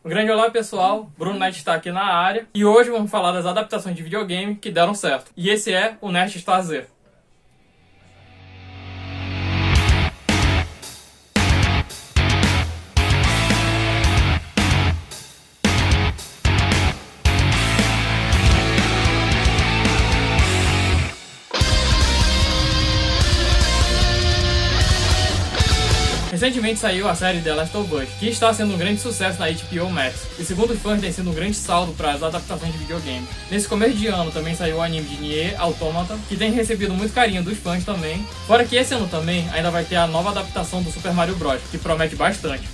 Um grande olá pessoal, Bruno Nerd está aqui na área e hoje vamos falar das adaptações de videogame que deram certo. E esse é o Nerd Star Z. Recentemente saiu a série The Last of Us, que está sendo um grande sucesso na HBO Max, e segundo os fãs tem sido um grande saldo para as adaptações de videogame. Nesse começo de ano também saiu o anime de Nier Automata, que tem recebido muito carinho dos fãs também, fora que esse ano também ainda vai ter a nova adaptação do Super Mario Bros, que promete bastante.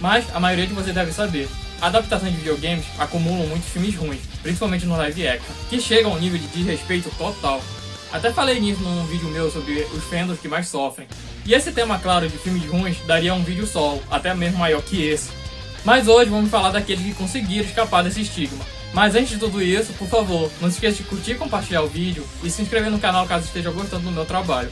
Mas a maioria de vocês deve saber, adaptações de videogames acumulam muitos filmes ruins, principalmente no live action, que chegam a um nível de desrespeito total. Até falei nisso num vídeo meu sobre os fandoms que mais sofrem. E esse tema, claro, de filmes ruins daria um vídeo solo, até mesmo maior que esse. Mas hoje vamos falar daqueles que conseguiram escapar desse estigma. Mas antes de tudo isso, por favor, não se esqueça de curtir e compartilhar o vídeo e se inscrever no canal caso esteja gostando do meu trabalho.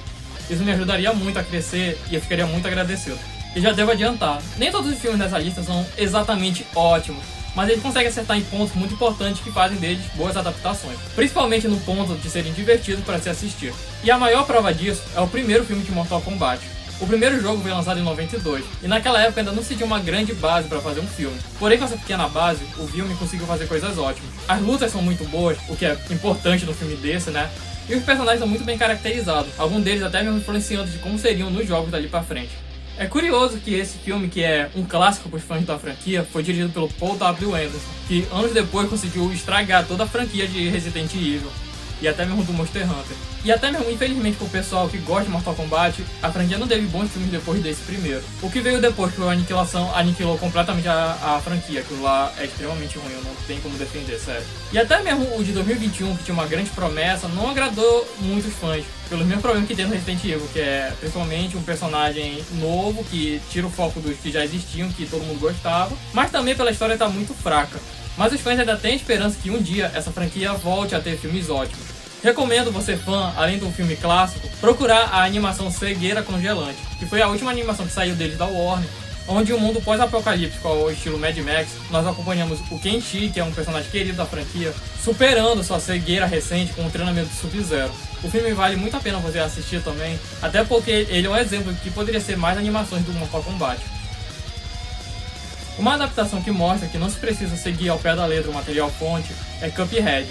Isso me ajudaria muito a crescer e eu ficaria muito agradecido. E já devo adiantar, nem todos os filmes dessa lista são exatamente ótimos, mas eles conseguem acertar em pontos muito importantes que fazem deles boas adaptações, principalmente no ponto de serem divertidos para se assistir. E a maior prova disso é o primeiro filme de Mortal Kombat. O primeiro jogo foi lançado em 92, e naquela época ainda não se tinha uma grande base para fazer um filme. Porém, com essa pequena base, o filme conseguiu fazer coisas ótimas. As lutas são muito boas, o que é importante no filme desse, né? E os personagens são muito bem caracterizados, alguns deles até mesmo influenciando de como seriam nos jogos dali pra frente. É curioso que esse filme, que é um clássico para os fãs da franquia, foi dirigido pelo Paul W. Anderson, que anos depois conseguiu estragar toda a franquia de Resident Evil, e até mesmo do Monster Hunter. E até mesmo, infelizmente, pro pessoal que gosta de Mortal Kombat, a franquia não teve bons filmes depois desse primeiro. O que veio depois, que foi a Aniquilação, aniquilou completamente a franquia, aquilo lá é extremamente ruim, eu não tenho como defender, sério. E até mesmo o de 2021, que tinha uma grande promessa, não agradou muitos fãs, pelos mesmos problemas que tem no Resident Evil, que é principalmente um personagem novo, que tira o foco dos que já existiam, que todo mundo gostava, mas também pela história estar muito fraca. Mas os fãs ainda têm esperança que um dia essa franquia volte a ter filmes ótimos. Recomendo você, fã, além do filme clássico, procurar a animação Cegueira Congelante, que foi a última animação que saiu deles da Warner, onde um mundo pós-apocalíptico ao estilo Mad Max, nós acompanhamos o Kenshi, que é um personagem querido da franquia, superando sua cegueira recente com o treinamento de Sub-Zero. O filme vale muito a pena você assistir também, até porque ele é um exemplo de que poderia ser mais animações do Mortal Kombat. Uma adaptação que mostra que não se precisa seguir ao pé da letra o material fonte é Cuphead.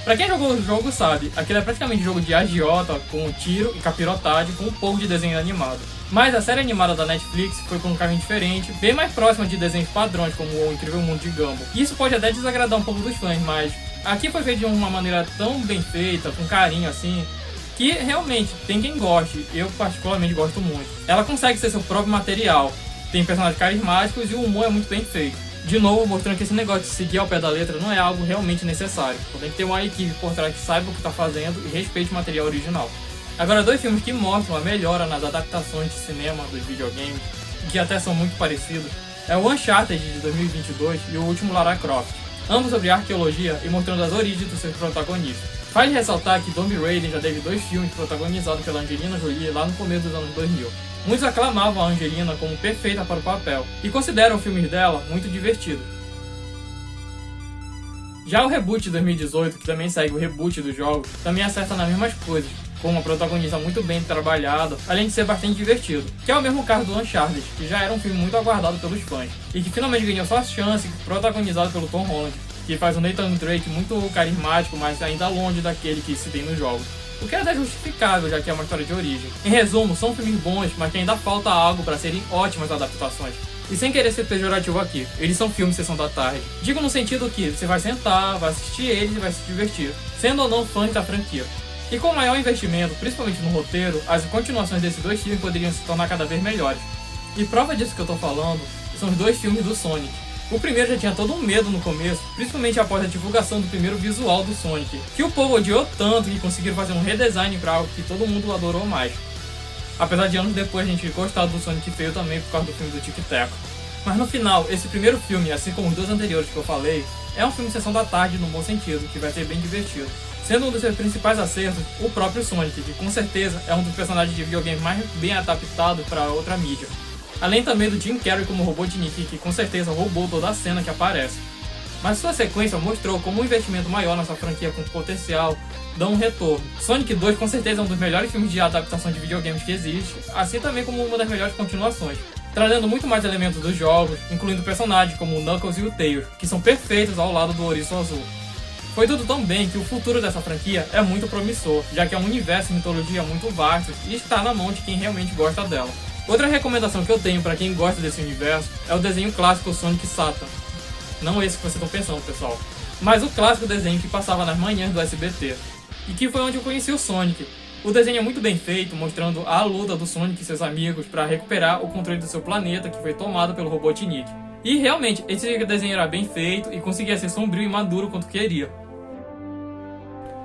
Pra quem jogou o jogo sabe, aquele é praticamente um jogo de agiota, com tiro e capirotagem com um pouco de desenho animado. Mas a série animada da Netflix foi por um caminho diferente, bem mais próxima de desenhos padrões como o Incrível Mundo de Gumball. E isso pode até desagradar um pouco dos fãs, mas aqui foi feito de uma maneira tão bem feita, com carinho assim, que realmente tem quem goste, eu particularmente gosto muito. Ela consegue ser seu próprio material. Tem personagens carismáticos e o humor é muito bem feito. De novo, mostrando que esse negócio de seguir ao pé da letra não é algo realmente necessário. Tem que ter uma equipe por trás que saiba o que está fazendo e respeite o material original. Agora, dois filmes que mostram a melhora nas adaptações de cinema dos videogames, que até são muito parecidos, é o Uncharted de 2022 e o último Lara Croft. Ambos sobre arqueologia e mostrando as origens dos seus protagonistas. Vale ressaltar que Tomb Raider já teve dois filmes protagonizados pela Angelina Jolie lá no começo dos anos 2000. Muitos aclamavam a Angelina como perfeita para o papel e consideram os filmes dela muito divertidos. Já o reboot de 2018, que também segue o reboot do jogo, também acerta nas mesmas coisas, com uma protagonista muito bem trabalhada, além de ser bastante divertido, que é o mesmo caso do Uncharted, que já era um filme muito aguardado pelos fãs, e que finalmente ganhou sua chance, protagonizado pelo Tom Holland, que faz o Nathan Drake muito carismático, mas ainda longe daquele que se tem nos jogos. O que é até justificável, já que é uma história de origem. Em resumo, são filmes bons, mas que ainda falta algo para serem ótimas adaptações. E sem querer ser pejorativo aqui, eles são filmes Sessão da Tarde. Digo no sentido que você vai sentar, vai assistir eles e vai se divertir, sendo ou não fã da franquia. E com maior investimento, principalmente no roteiro, as continuações desses dois filmes poderiam se tornar cada vez melhores. E prova disso que eu tô falando são os dois filmes do Sonic. O primeiro já tinha todo um medo no começo, principalmente após a divulgação do primeiro visual do Sonic, que o povo odiou tanto que conseguiram fazer um redesign para algo que todo mundo adorou mais. Apesar de anos depois a gente gostar do Sonic feio também por causa do filme do Tic Tac. Mas no final, esse primeiro filme, assim como os dois anteriores que eu falei, é um filme Sessão da Tarde no bom sentido, que vai ser bem divertido. Sendo um dos seus principais acertos, o próprio Sonic, que com certeza é um dos personagens de videogame mais bem adaptado para outra mídia. além também do Jim Carrey como Robotnik, que com certeza roubou toda a cena que aparece. Mas sua sequência mostrou como um investimento maior nessa franquia com potencial dá um retorno. Sonic 2 com certeza é um dos melhores filmes de adaptação de videogames que existe, assim também como uma das melhores continuações, trazendo muito mais elementos dos jogos, incluindo personagens como o Knuckles e o Tails, que são perfeitos ao lado do Ouriço Azul. Foi tudo tão bem que o futuro dessa franquia é muito promissor, já que é um universo e mitologia muito vasto e está na mão de quem realmente gosta dela. Outra recomendação que eu tenho para quem gosta desse universo é o desenho clássico Sonic Satan. Não esse que vocês estão pensando, pessoal, mas o clássico desenho que passava nas manhãs do SBT, e que foi onde eu conheci o Sonic. O desenho é muito bem feito, mostrando a luta do Sonic e seus amigos para recuperar o controle do seu planeta que foi tomado pelo Robotnik. E realmente, esse desenho era bem feito e conseguia ser sombrio e maduro quanto queria.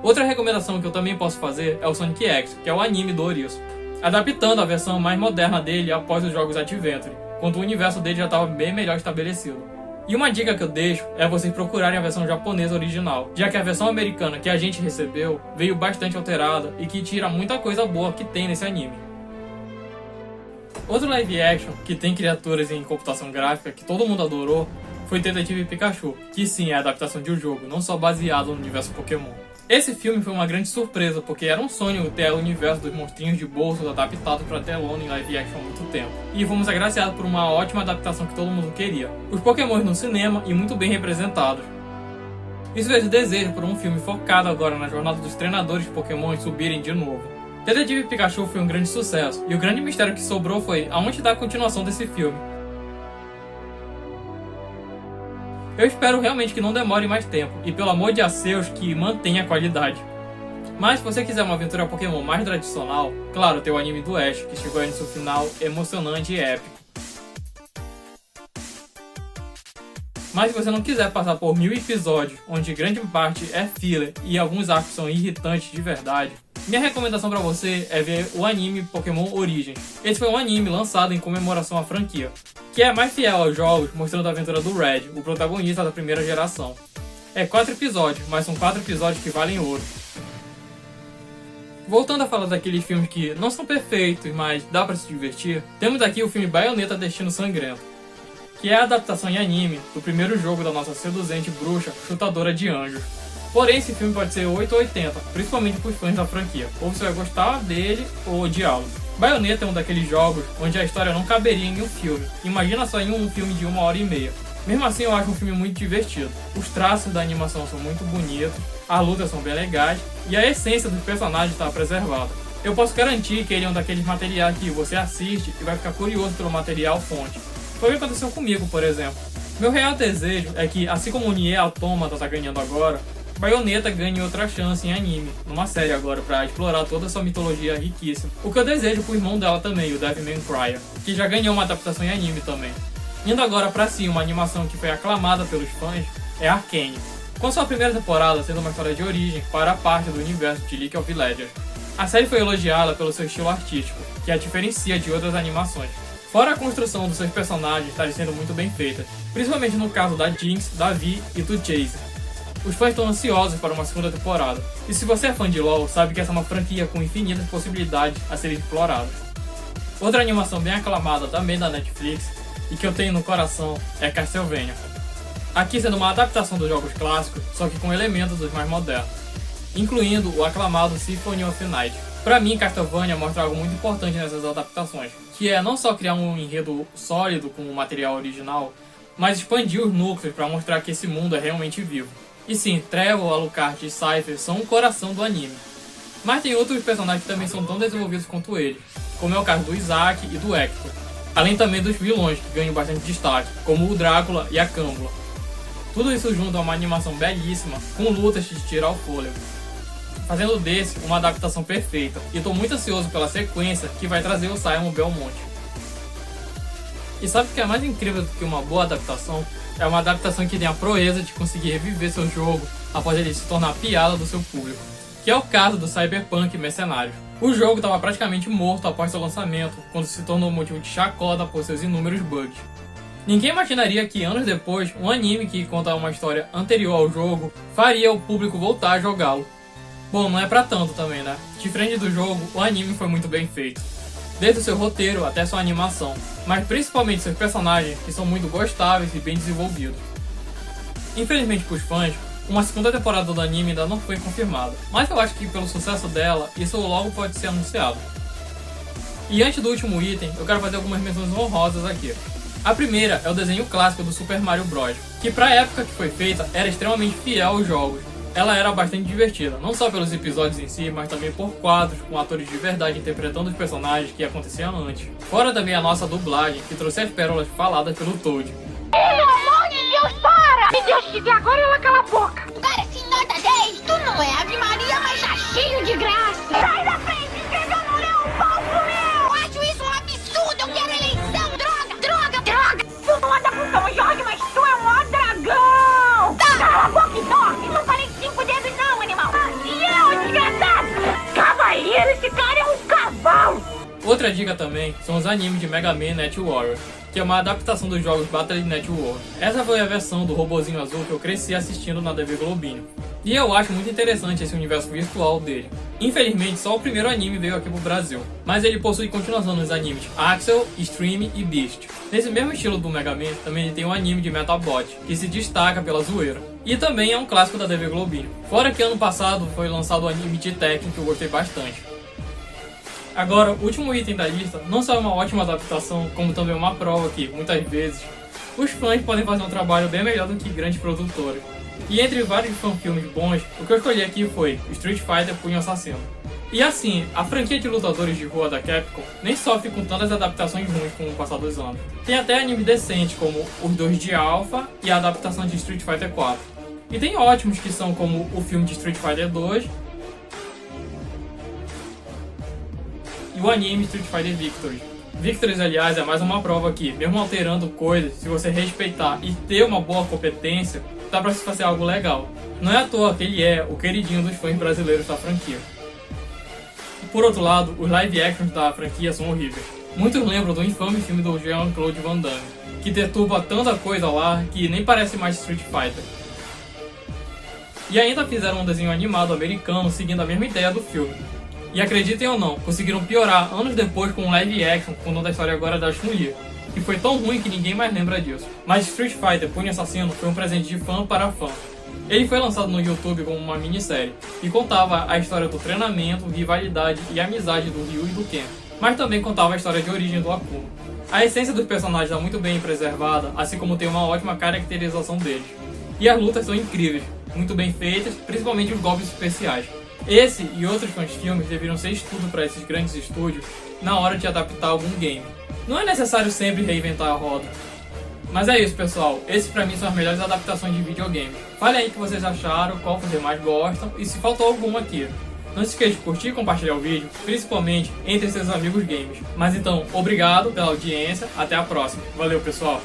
Outra recomendação que eu também posso fazer é o Sonic X, que é o anime do Ouriço, adaptando a versão mais moderna dele após os jogos Adventure, quando o universo dele já estava bem melhor estabelecido. E uma dica que eu deixo é vocês procurarem a versão japonesa original, já que a versão americana que a gente recebeu veio bastante alterada e que tira muita coisa boa que tem nesse anime. Outro live action que tem criaturas em computação gráfica que todo mundo adorou foi Detetive Pikachu, que sim é a adaptação de um jogo, não só baseado no universo Pokémon. Esse filme foi uma grande surpresa, porque era um sonho ter o universo dos monstrinhos de bolso adaptado para telona em live action há muito tempo. E fomos agraciados por uma ótima adaptação que todo mundo queria. Os Pokémons no cinema e muito bem representados. Isso fez o desejo por um filme focado agora na jornada dos treinadores de Pokémon subirem de novo. Detetive Pikachu foi um grande sucesso, e o grande mistério que sobrou foi aonde está a continuação desse filme. Eu espero realmente que não demore mais tempo, e pelo amor de Arceus, que mantenha a qualidade. Mas se você quiser uma aventura Pokémon mais tradicional, claro, tem o anime do Ash, que chegou aí no seu final emocionante e épico. Mas se você não quiser passar por 1000 episódios, onde grande parte é filler e alguns arcos são irritantes de verdade, minha recomendação pra você é ver o anime Pokémon Origins. Esse foi um anime lançado em comemoração à franquia, que é mais fiel aos jogos, mostrando a aventura do Red, o protagonista da primeira geração. É 4 episódios, mas são 4 episódios que valem ouro. Voltando a falar daqueles filmes que não são perfeitos, mas dá pra se divertir, temos aqui o filme Bayonetta Destino Sangrento, que é a adaptação em anime do primeiro jogo da nossa seduzente bruxa chutadora de anjos. Porém, esse filme pode ser 8 ou 80, principalmente para os fãs da franquia. Ou você vai gostar dele ou odiá-lo. Bayonetta é um daqueles jogos onde a história não caberia em um filme. Imagina só em um filme de 1h30. Mesmo assim, eu acho um filme muito divertido. Os traços da animação são muito bonitos, as lutas são bem legais e a essência dos personagens está preservada. Eu posso garantir que ele é um daqueles materiais que você assiste e vai ficar curioso pelo material fonte. Foi o que aconteceu comigo, por exemplo. Meu real desejo é que, assim como o Nier Automata está ganhando agora, Bayonetta ganhe outra chance em anime, numa série agora, pra explorar toda a sua mitologia riquíssima. O que eu desejo pro irmão dela também, o Devilman Cryr, que já ganhou uma adaptação em anime também. Indo agora pra si, uma animação que foi aclamada pelos fãs é Arcane, com sua primeira temporada sendo uma história de origem para parte do universo de League of Legends. A série foi elogiada pelo seu estilo artístico, que a diferencia de outras animações. Fora a construção dos seus personagens estarem sendo muito bem feita, principalmente no caso da Jinx, da Vi e do Chase. Os fãs estão ansiosos para uma segunda temporada, e se você é fã de LoL, sabe que essa é uma franquia com infinitas possibilidades a serem exploradas. Outra animação bem aclamada também da Netflix, e que eu tenho no coração, é Castlevania. Aqui sendo uma adaptação dos jogos clássicos, só que com elementos dos mais modernos, incluindo o aclamado Symphony of Night. Para mim, Castlevania mostra algo muito importante nessas adaptações, que é não só criar um enredo sólido com o material original, mas expandir os núcleos para mostrar que esse mundo é realmente vivo. E sim, Trevor, Alucard e Cypher são o coração do anime. Mas tem outros personagens que também são tão desenvolvidos quanto eles, como é o caso do Isaac e do Hector. Além também dos vilões, que ganham bastante destaque, como o Drácula e a Câmbula. Tudo isso junto a uma animação belíssima, com lutas de tirar o fôlego, fazendo desse uma adaptação perfeita. E estou muito ansioso pela sequência que vai trazer o Simon Belmont. E sabe o que é mais incrível do que uma boa adaptação? É uma adaptação que tem a proeza de conseguir reviver seu jogo após ele se tornar piada do seu público, que é o caso do Cyberpunk Mercenários. O jogo estava praticamente morto após seu lançamento, quando se tornou motivo de chacota por seus inúmeros bugs. Ninguém imaginaria que anos depois, um anime que conta uma história anterior ao jogo faria o público voltar a jogá-lo. Bom, não é pra tanto também, né? Diferente do jogo, o anime foi muito bem feito. desde o seu roteiro até sua animação, mas principalmente seus personagens, que são muito gostáveis e bem desenvolvidos. Infelizmente para os fãs, uma segunda temporada do anime ainda não foi confirmada, mas eu acho que pelo sucesso dela, isso logo pode ser anunciado. E antes do último item, eu quero fazer algumas menções honrosas aqui. A primeira é o desenho clássico do Super Mario Bros, que para a época que foi feita era extremamente fiel aos jogos. Ela era bastante divertida, não só pelos episódios em si, mas também por quadros com atores de verdade interpretando os personagens que aconteciam antes. Fora também a nossa dublagem, que trouxe as pérolas faladas pelo Toad. Pelo amor de Deus, para! Se Deus quiser agora, ela cala a boca. Cara, se nota 10, tu não é Ave Maria, mas tá cheio de graça. Sai da frente, escreveu no leão falso meu! Acho isso um absurdo, eu quero eleição! Droga! Tu não anda com São Jorge, mas tu é um mó dragão! Tá. Cala a boca e dorme! Não falei 5 dedos não, animal! E eu, desgraçado! Cavaleiro, esse cara é um cavalo! Outra dica também são os animes de Mega Man Net Warrior, que é uma adaptação dos jogos Battle Net World. Essa foi a versão do robozinho azul que eu cresci assistindo na TV Globinho. E eu acho muito interessante esse universo virtual dele. Infelizmente, só o primeiro anime veio aqui pro Brasil, mas ele possui continuação nos animes Axel, Stream e Beast. Nesse mesmo estilo do Mega Man, também ele tem um anime de Metabot, que se destaca pela zoeira. E também é um clássico da TV Globinho. Fora que ano passado foi lançado o anime de Tekken, que eu gostei bastante. Agora, o último item da lista não só é uma ótima adaptação, como também uma prova que, muitas vezes, os fãs podem fazer um trabalho bem melhor do que grandes produtores. E entre vários fanfilmes bons, o que eu escolhi aqui foi Street Fighter Punho Assassino. E assim, a franquia de lutadores de rua da Capcom nem sofre com tantas adaptações ruins com o passar dos anos. Tem até anime decente como os 2 de Alpha e a adaptação de Street Fighter 4. E tem ótimos que são como o filme de Street Fighter 2 e o anime Street Fighter Victory. Victory, aliás, é mais uma prova que, mesmo alterando coisas, se você respeitar e ter uma boa competência, dá pra se fazer algo legal. Não é à toa que ele é o queridinho dos fãs brasileiros da franquia. Por outro lado, os live actions da franquia são horríveis. Muitos lembram do infame filme do Jean-Claude Van Damme, que deturba tanta coisa lá que nem parece mais Street Fighter. E ainda fizeram um desenho animado americano seguindo a mesma ideia do filme. E acreditem ou não, conseguiram piorar anos depois com um live action contando a história agora da Chun-Li, que foi tão ruim que ninguém mais lembra disso. Mas Street Fighter Punho Assassino foi um presente de fã para fã. Ele foi lançado no YouTube como uma minissérie, e contava a história do treinamento, rivalidade e amizade do Ryu e do Ken, mas também contava a história de origem do Akuma. A essência dos personagens está muito bem preservada, assim como tem uma ótima caracterização deles. E as lutas são incríveis, muito bem feitas, principalmente os golpes especiais. Esse e outros filmes deveriam ser estudo para esses grandes estúdios na hora de adaptar algum game. Não é necessário sempre reinventar a roda. Mas é isso, pessoal. Esses pra mim são as melhores adaptações de videogame. Falem aí o que vocês acharam, qual vocês mais gostam e se faltou alguma aqui. Não se esqueça de curtir e compartilhar o vídeo, principalmente entre seus amigos games. Mas então, obrigado pela audiência, até a próxima. Valeu, pessoal!